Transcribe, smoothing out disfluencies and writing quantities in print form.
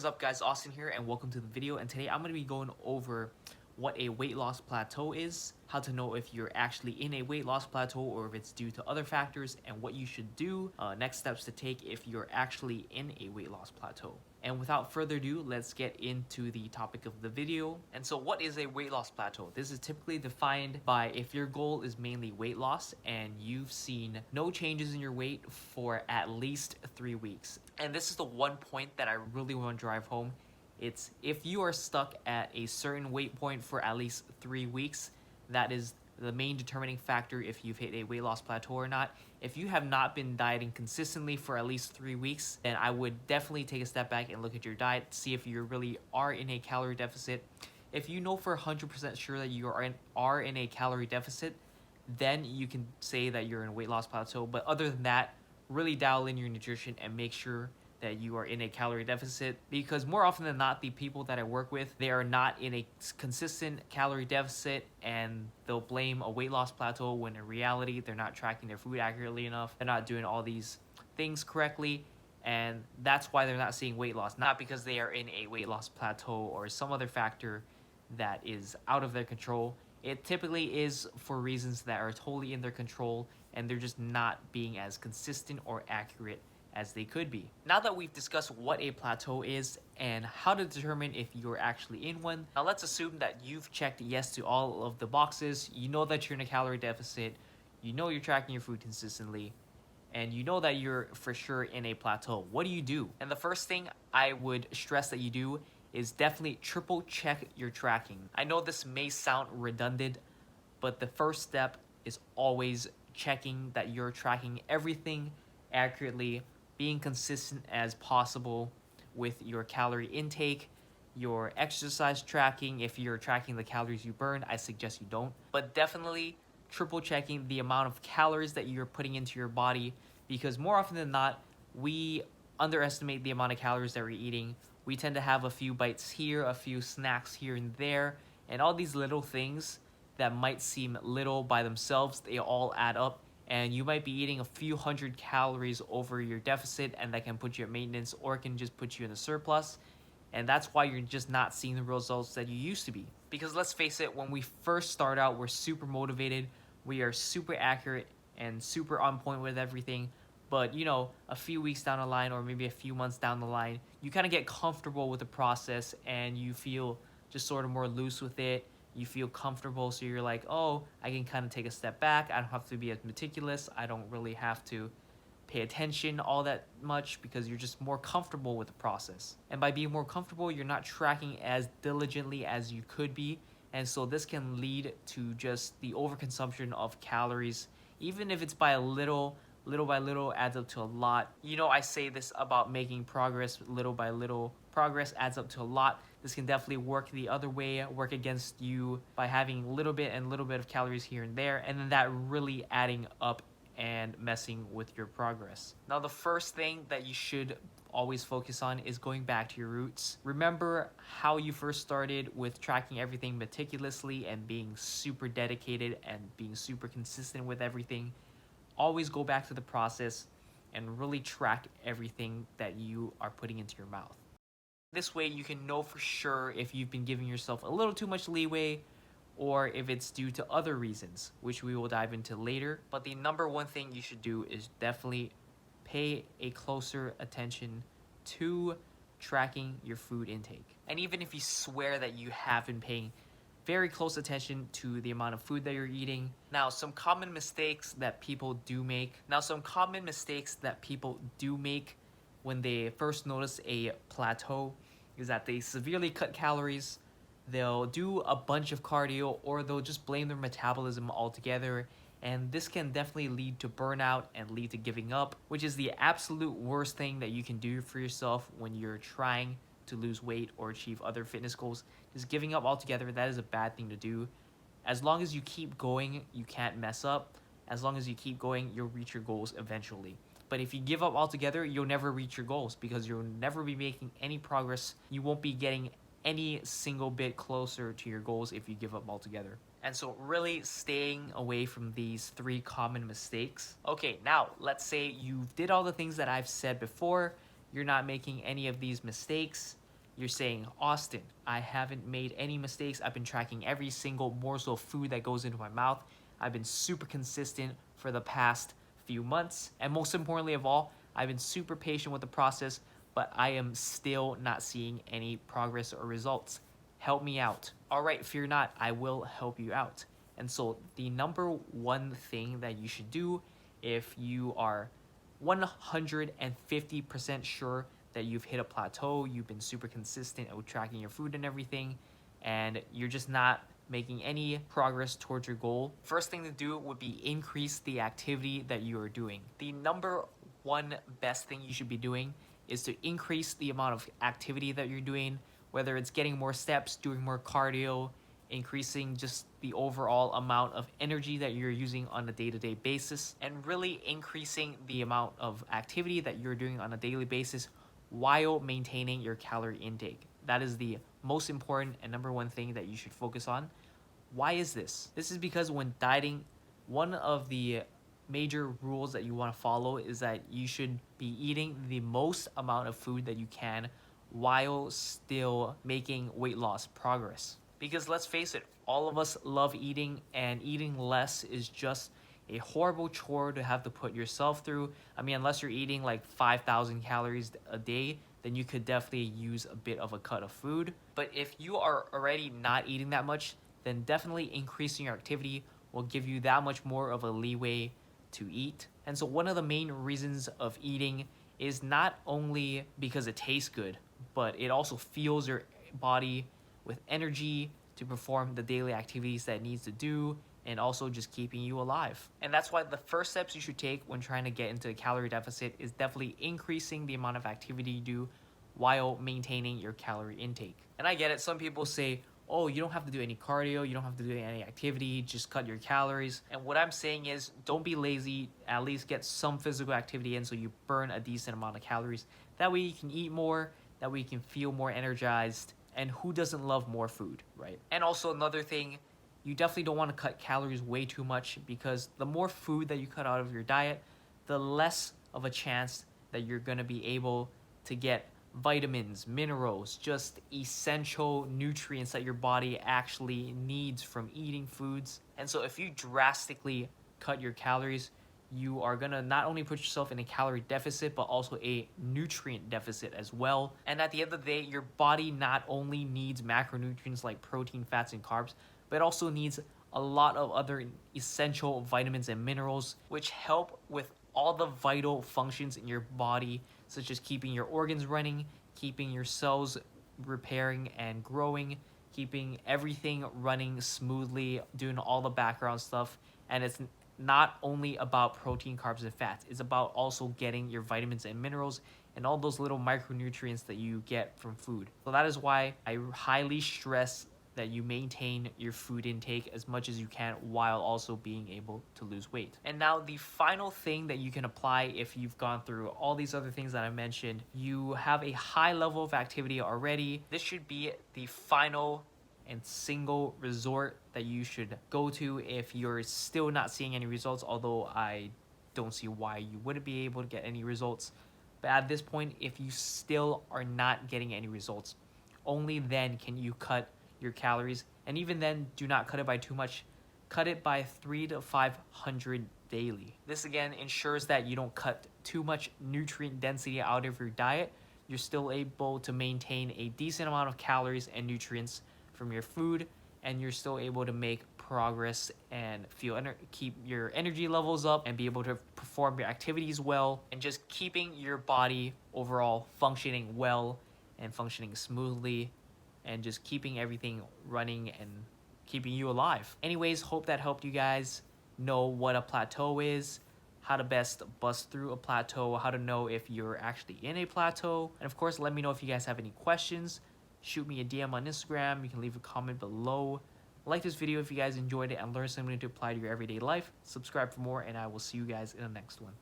is up, guys? Austin here, and welcome to the video. And today I'm going to be going over what a weight loss plateau is, how to know if you're actually in a weight loss plateau or if it's due to other factors, and what you should do, next steps to take if you're actually in a weight loss plateau. And without further ado, let's get into the topic of the video. And so what is a weight loss plateau? This is typically defined by if your goal is mainly weight loss and you've seen no changes in your weight for at least 3 weeks. And this is the one point that I really want to drive home. It's if you are stuck at a certain weight point for at least 3 weeks, that is the main determining factor if you've hit a weight loss plateau or not. If you have not been dieting consistently for at least 3 weeks, then I would definitely take a step back and look at your diet, see if you really are in a calorie deficit. If you know for 100% sure that you are in a calorie deficit, then you can say that you're in a weight loss plateau. But other than that, really dial in your nutrition and make sure that you are in a calorie deficit, because more often than not, the people that I work with, they are not in a consistent calorie deficit and they'll blame a weight loss plateau when in reality they're not tracking their food accurately enough, they're not doing all these things correctly, and that's why they're not seeing weight loss, not because they are in a weight loss plateau or some other factor that is out of their control. It typically is for reasons that are totally in their control and they're just not being as consistent or accurate as they could be. Now that we've discussed what a plateau is and how to determine if you're actually in one, now let's assume that you've checked yes to all of the boxes. You know that you're in a calorie deficit, you know you're tracking your food consistently, and you know that you're for sure in a plateau. What do you do? And the first thing I would stress that you do is definitely triple check your tracking. I know this may sound redundant, but the first step is always checking that you're tracking everything accurately, being consistent as possible with your calorie intake, your exercise tracking. If you're tracking the calories you burn, I suggest you don't. But definitely triple checking the amount of calories that you're putting into your body, because more often than not, we underestimate the amount of calories that we're eating. We tend to have a few bites here, a few snacks here and there, and all these little things that might seem little by themselves, they all add up. And you might be eating a few hundred calories over your deficit, and that can put you at maintenance or can just put you in a surplus. And that's why you're just not seeing the results that you used to be. Because let's face it, when we first start out, we're super motivated, we are super accurate and super on point with everything. But you know, a few weeks down the line or maybe a few months down the line, you kind of get comfortable with the process and you feel just sort of more loose with it. You feel comfortable, so you're like, oh, I can kind of take a step back. I don't have to be as meticulous. I don't really have to pay attention all that much, because you're just more comfortable with the process. And by being more comfortable, you're not tracking as diligently as you could be. And so this can lead to just the overconsumption of calories, even if it's by a little by little adds up to a lot. You know, I say this about making progress little by little. Progress adds up to a lot. This can definitely work the other way, work against you by having little bit of calories here and there, and then that really adding up and messing with your progress. Now, the first thing that you should always focus on is going back to your roots. Remember how you first started with tracking everything meticulously and being super dedicated and being super consistent with everything. Always go back to the process and really track everything that you are putting into your mouth. This way you can know for sure if you've been giving yourself a little too much leeway or if it's due to other reasons, which we will dive into later. But the number one thing you should do is definitely pay a closer attention to tracking your food intake. And even if you swear that you have been paying very close attention to the amount of food that you're eating. Now, some common mistakes that people do make when they first notice a plateau is that they severely cut calories, they'll do a bunch of cardio, or they'll just blame their metabolism altogether. And this can definitely lead to burnout and lead to giving up, which is the absolute worst thing that you can do for yourself when you're trying to lose weight or achieve other fitness goals. Just giving up altogether, that is a bad thing to do. As long as you keep going, you can't mess up. As long as you keep going, you'll reach your goals eventually. But if you give up altogether, you'll never reach your goals, because you'll never be making any progress. You won't be getting any single bit closer to your goals if you give up altogether. And so really staying away from these 3 common mistakes. Okay, now let's say you did all the things that I've said before. You're not making any of these mistakes. you're saying, Austin, I haven't made any mistakes. I've been tracking every single morsel of food that goes into my mouth. I've been super consistent for the past few months. And most importantly of all, I've been super patient with the process, but I am still not seeing any progress or results. Help me out. All right, fear not, I will help you out. And so the number one thing that you should do if you are 150% sure that you've hit a plateau, you've been super consistent with tracking your food and everything, and you're just not making any progress towards your goal, first thing to do would be increase the activity that you are doing. The number one best thing you should be doing is to increase the amount of activity that you're doing, whether it's getting more steps, doing more cardio, increasing just the overall amount of energy that you're using on a day-to-day basis, and really increasing the amount of activity that you're doing on a daily basis while maintaining your calorie intake. That is the most important and number one thing that you should focus on. Why is this? This is because when dieting, one of the major rules that you want to follow is that you should be eating the most amount of food that you can while still making weight loss progress. Because let's face it, all of us love eating, and eating less is just a horrible chore to have to put yourself through. I mean, unless you're eating like 5,000 calories a day, then you could definitely use a bit of a cut of food. But if you are already not eating that much, then definitely increasing your activity will give you that much more of a leeway to eat. And so one of the main reasons of eating is not only because it tastes good, but it also fuels your body with energy to perform the daily activities that it needs to do, and also just keeping you alive. And that's why the first steps you should take when trying to get into a calorie deficit is definitely increasing the amount of activity you do while maintaining your calorie intake. And I get it, some people say, oh, you don't have to do any cardio, you don't have to do any activity, just cut your calories. And what I'm saying is, don't be lazy, at least get some physical activity in so you burn a decent amount of calories. That way you can eat more, that way you can feel more energized, and who doesn't love more food, right? And also another thing, you definitely don't want to cut calories way too much, because the more food that you cut out of your diet, the less of a chance that you're going to be able to get vitamins, minerals, just essential nutrients that your body actually needs from eating foods. And so if you drastically cut your calories, you are gonna not only put yourself in a calorie deficit, but also a nutrient deficit as well. And at the end of the day, your body not only needs macronutrients like protein, fats, and carbs, but it also needs a lot of other essential vitamins and minerals, which help with all the vital functions in your body, such as keeping your organs running, keeping your cells repairing and growing, keeping everything running smoothly, doing all the background stuff. And it's not only about protein, carbs, and fats. It's about also getting your vitamins and minerals and all those little micronutrients that you get from food. So that is why I highly stress that you maintain your food intake as much as you can while also being able to lose weight. And now the final thing that you can apply if you've gone through all these other things that I mentioned, you have a high level of activity already. This should be the final and single resort that you should go to if you're still not seeing any results, although I don't see why you wouldn't be able to get any results. But at this point, if you still are not getting any results, only then can you cut your calories. And even then, do not cut it by too much. Cut it by 300 to 500 daily. This again ensures that you don't cut too much nutrient density out of your diet. You're still able to maintain a decent amount of calories and nutrients from your food, and you're still able to make progress and keep your energy levels up and be able to perform your activities well, and just keeping your body overall functioning well and functioning smoothly, and just keeping everything running and keeping you alive. Anyways, hope that helped you guys know what a plateau is, how to best bust through a plateau, how to know if you're actually in a plateau. And of course, let me know if you guys have any questions. Shoot me a DM on Instagram. You can leave a comment below. Like this video if you guys enjoyed it and learned something to apply to your everyday life. Subscribe for more, and I will see you guys in the next one.